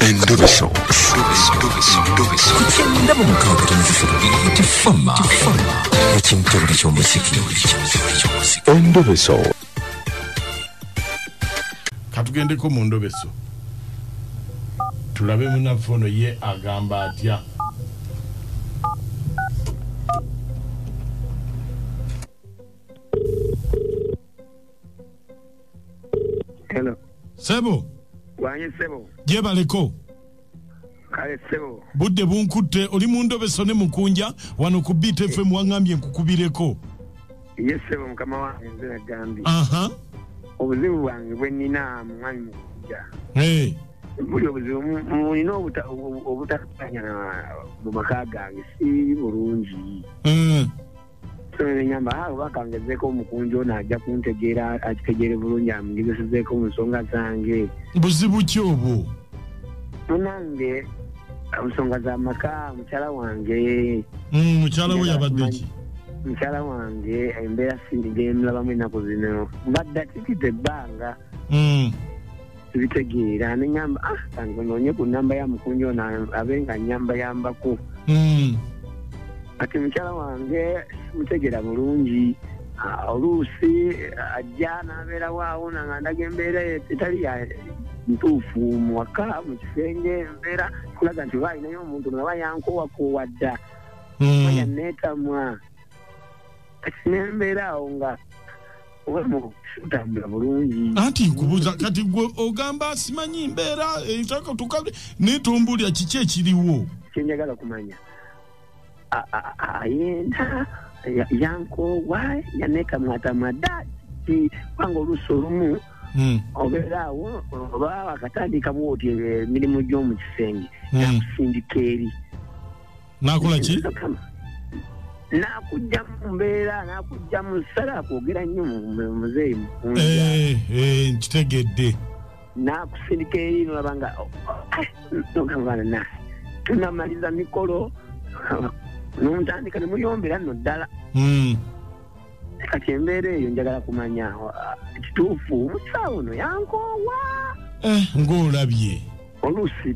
Endobeso. Ndabo mukanga tunzifuru tifama. Ekintu ky'omusiki. Endobeso. Katugendeko mu Ndobeso. Tulabe munafono ye agamba atya. Hello. Sebo. Wange sebo. Jebaleko. Kale sebo. Budde bunkutte oli mu Ndobeso ne Mukunja wano ku BTFM wangambye nkukubireko. Yes sebo mukama wange nze nagambi. Aha. Obuzibu bwange bwe nina mwami Mukunja. Buli obuzibu mulina obutakanya mu maka gange si bulungi. Nyamba aho bakangezeko Mukunja ono ajja kuntegeera akitegeere bulungi amugezesezeeko mu nsonga zange. Buzibu ki obwo? Munange nsonga za maka mukyala wange. Mukyala we yabadde ki? Mukyala wange embeera sindigemulabamu ennaku zino. Mbadde atikidde ebbanga. Tubitegeera nenyamba kange noonye ku nnamba ya Mukunja ono abe nga nyambayambako. Ati mukyala wange mutegera bulungi oluusi ajja n'abeera waawo nga ndaga embeera etali ya ntuufu mu waka mu kisenge embeera kulaga nti baalinayo omuntu naba yankowakoowa dda manya neetamwa kati nembeera awo nga otambula bulungi. Anti nkubuuza kati gwe ogamba simanyi mbeera etaka tukale netumbulya kiki ekiriwo? Kyenjagala kumanya ayenda yankoowa yaneetamwatamwa dda kubanga oluusi olumu obeera awo oba wakatandikamu oti emirimu gy'omu kisenge nakusindika eri nakola ki? Nakujja mu mbeera nakujja mu ssala akwogera nnyo muzeeyi Mukunja. Nkitegedde. Nakusindika eri nolaba nga nogambana tunamaliza mikolo nomutandika nemuyombera nno ddala. Kati embeera eyo njagala kumanya kituufu musawo ono yankoowa. Ng'olabye Oluusi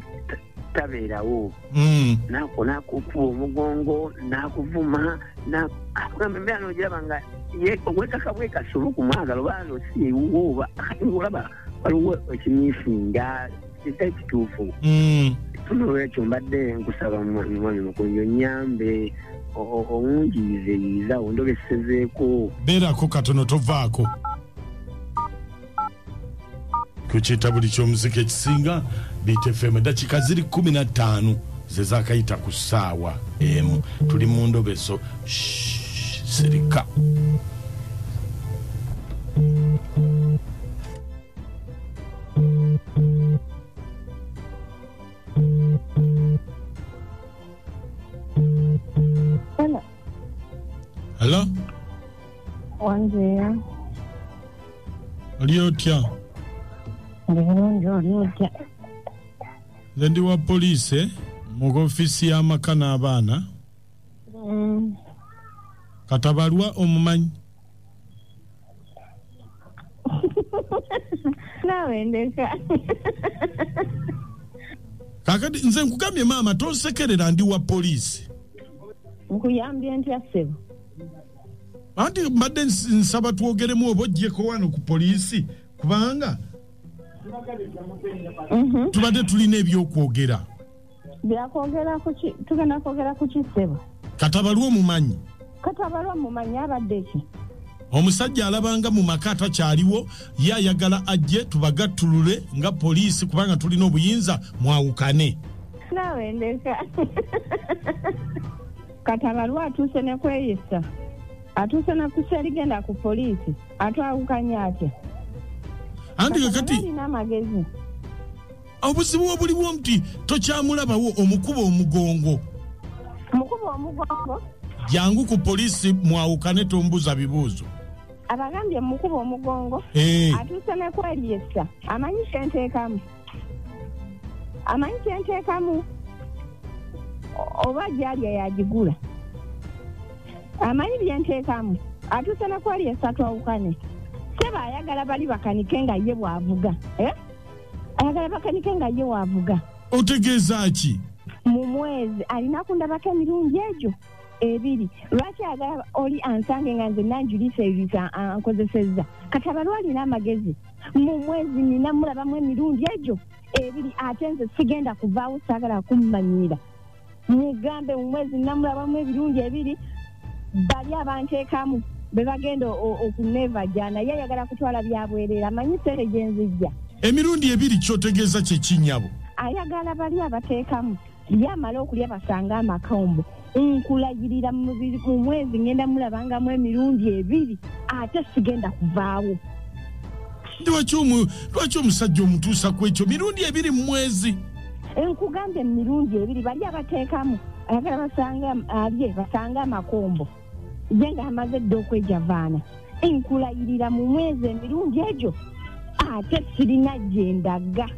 tabeerawo. Nakukuba omugongo nakuvuma akugamba embeera nogiraba nga obwekaka bwekasi oba okumwagala oba osiiwo oba olaba waliwo ekimyifinga kitali kituufu. Tulwekyo mbadde nkusaba mwami Mukunja onyambe omunjiyizeyiriza ondobesezeeko. Beerako katono tovaako. Kukiyita buli ky'omuziki ekisinga BTFM dakika ziri 15 ze zaakayita ku ssaawa emu. Tuli mu Ndobeso. Sirika. Hello? Wange. Oli otya? Ndibulungi. Nze ndi wa poliisi mu ofisi y'amaka n'abaana. Katabalwa omumanyi? Nawe ndeka. Kakati nze nkugambye maama tonsekerera ndi wa poliisi. Nkuyambye ntya ssebo? Anti mbadde nsaba twogeremu oba oggyeko wano ku poliisi kubanga tubadde tulina ebyokwogera. Byakwogera kuki? Tugenda kwogera kuki ssebo? Katabalwa omumanyi? Katabalwa mumanyi abadde ki? Omusajja alabanga mu maka atakyaliwo ye ayagala ajje tubagattulule nga poliisi kubanga tulina obuyinza mwawukane. Nawe ndeka. Katabalwa atuuse ne kweyisa. Atuuse na kuserigenda ku poliisi. Atwawukanye atya? Anti kakati alina amagezi. Obuzibu obuliwo nti tokyamulabawo omukuba omugongo. Mukuba omugongo? Jangu ku poliisi mwawukane tombuza bibuuzo. Abagambye mukuba omugongo. Atuuse ne kweyisa. Amanyi kyenteekamu. Oba gyali yagigula. Amanyi byenteekamu. Atuuse ne kweyisa twawukane. Seba ayagala bali bakanike nga ye bwavuga. Ayagala bakanike nga ye wavuga. Otegeeza ki? Mu mwezi alina kundabako emirundi egyo ebiri. Lwaki agala oli ansange nga nze nanjuliisa ankozesezza? Kati abalwa alina amagezi. Mu mwezi nina mulabamu emirundi egyo ebiri ate nze sigenda kuvaawo saagala kummanyira. Mugambe mu mwezi nina mulabamu emirundi ebiri bali abanteekamu be bagenda okuneva naye yayagala kutwala byabwerera amanyi sente gye nzijja. Emirundi ebiri kyotegeeza kye kinyabo. Ayagala bali abateekamu lyamala okulya basanga amakombo. Nkulayirira mu mwezi ngenda mulabangamu emirundi ebiri ate sigenda kuvaawo. Lwaki omusajja omutuusa ku ekyo mirundi ebiri mu mwezi? Nkugambye emirundi ebiri bali abateekamu ayagala basanga amakombo ye nga amaze dda okwejavaana. Nkulayirira mu mwezi emirundi egyo ate sirina gye ndaga.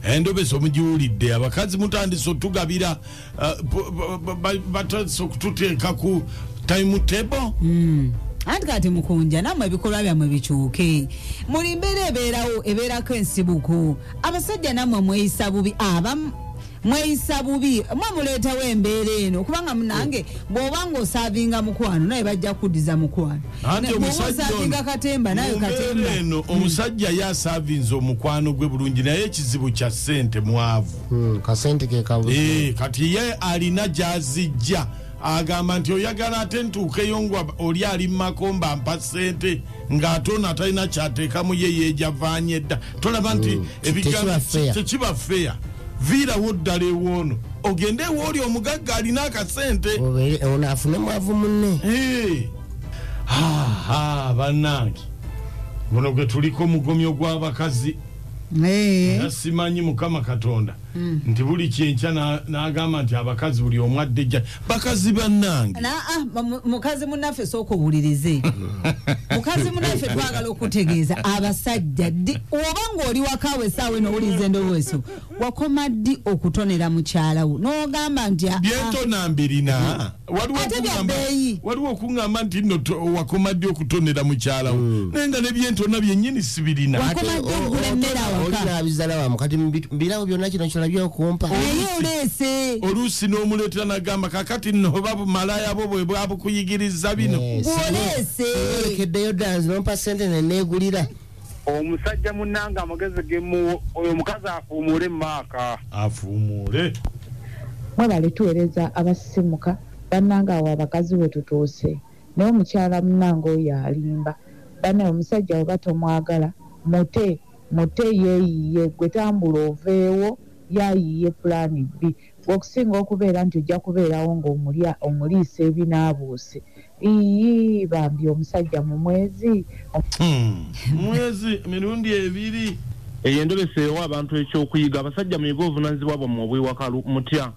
Endobeso mugiwulidde abakazi mutandise otugabira batandise okututeeka ku timetable. Anti kati Mukunja namwe ebikolwa byammwe bikyuke. Muli mbeera ebeerako ensibuko. Abasajja namwe mweyisa bubi mweyisa bubi mwamuleetawo embeera eno kubanga munange bw'obanga osaavinga mukwano naye bajja kuddiza mukwano. Anti omusajja katemba naye katemba eno omusajja yasaavinze omukwano gwe bulungi naye ekizibu kya ssente mwavu. Kasente ke kabuze. Kati ye alina gy'azijja agamba nti oyagala ate ntuukeyo ngwa oli ali makomba ampa ssente ng'ate ono atalina kyateekamu ye yeejavaanye dda. Tolaba nti tekiba feya. Viirawo ddala ewoono ogende ewooli omugagga alina akasente ono afune mwavu munne. Bannange buno gwe tuliko mugomyo gw'abakazi. Simanyi Mukama Katonda nti buli kyenkya n'agamba nti abakazi buli omu addejja bakazi bannange. Mukazi munnaffe sooka owulirize. Mukazi munnaffe twagala okutegeeza abasajja ddi oba ng'oli wakaawe essaawa eno owuliriza Endobeso wakoma ddi okutonera mukyala wo n'ogamba nti byentona mbirina. Waliwo okuŋŋamba nti nno wakoma ddi okutonera mukyala wo naye nga ne byentona byennyini sibirina. Wakoma ddi okugula emmere awaka. Olina wamu kati mbirawo byonna kino kyolabye okumpa. Oleese. Oluusi n'omuleetera n'agamba kakati nno oba malaya bo bwe bwabukuyigiriza bino. Oleese. Olekeddeyo ddanzi nompa ssente neneegulira. Omusajja munnanga amagezi gemu oyo mukazi afuumuule maaka. Afuumuule. Mwebale tuweereza abasimuka bannanga awo abakazi we tutuuse. Naye omukyala munnanga oyo alimba. Banne omusajja oba tomwagala mute yeeyiye gwe tambula oveewo yayiye pulaani B. Okusinga okubeera nti ojja kubeerawo ng'omuliisa ebinaabuuse. Bambi omusajja mu mwezi. Mwezi mirundi ebiri. Endobeso ewa abantu ekyokuyiga abasajja muyiga obuvunaanyizibwa bwammwe obw'ewaka mutya.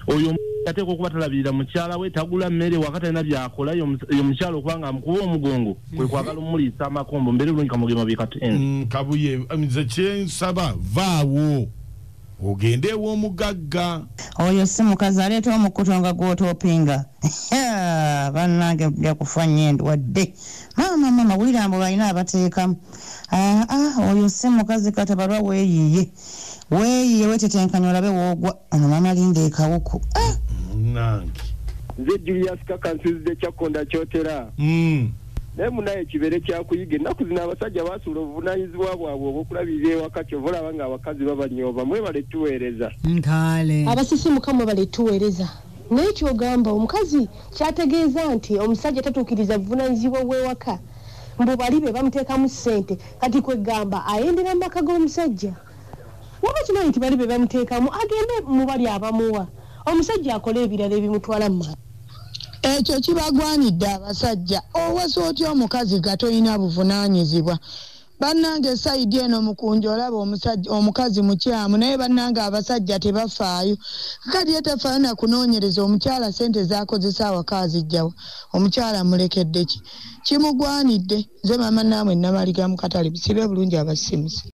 Oyo ateekwa okuba talabirira mukyala we tagula mmere wakati alina byakola yo mukyala okubanga amukuba omugongo kwe kwagala omuliisa amakombo mbere bulungi kamugema bikatenda. Kabuye nze kyensaba vaawo ogende ew'omugagga. Oyo si mukazi aleeta omukuto nga gw'otoopinga. Bannange byakufa nnyo wadde. Mama wulira mbu balina abateekamu. Oyo si mukazi kati balwa weeyiye wetetenkanya olabe woogwa ono mama linda ekawuku. Nange nze Julius Kakansize Kyakonda Kyotera. Naye munaye ekibere kyakuyiga ennaku zino abasajja basuula obuvunaanyizibwa bwabwe obwokulabirira ewaka kyova olaba nga abakazi babanyooba mwebale tuweereza. Abasisimuka mwebale tuweereza. Naye kyogamba omukazi kyategeeza nti omusajja tatuukiriza buvunaanyizibwa bw'ewaka mbu bali be bamuteekamu ssente kati kwegamba ayendera mu maka g'omusajja. Waba kimanyi nti bali be bamuteekamu agende mu bali abamuwa omusajja akola ebirala ebimutwala mu maaso. Ekyo kibagwanidde abasajja owasa otya omukazi gatoyina buvunaanyizibwa. Bannange sayidi eno Mukunja olaba omukazi mukyamu naye bannange abasajja tebafaayo. Kati yetafaayo na kunoonyereza omukyala ssente z'akozesa awaka azijjawa. Omukyala mulekedde ki? Kimugwanidde. Nze maama naamwe Namaliga mu katale bisibe bulungi abasimusi.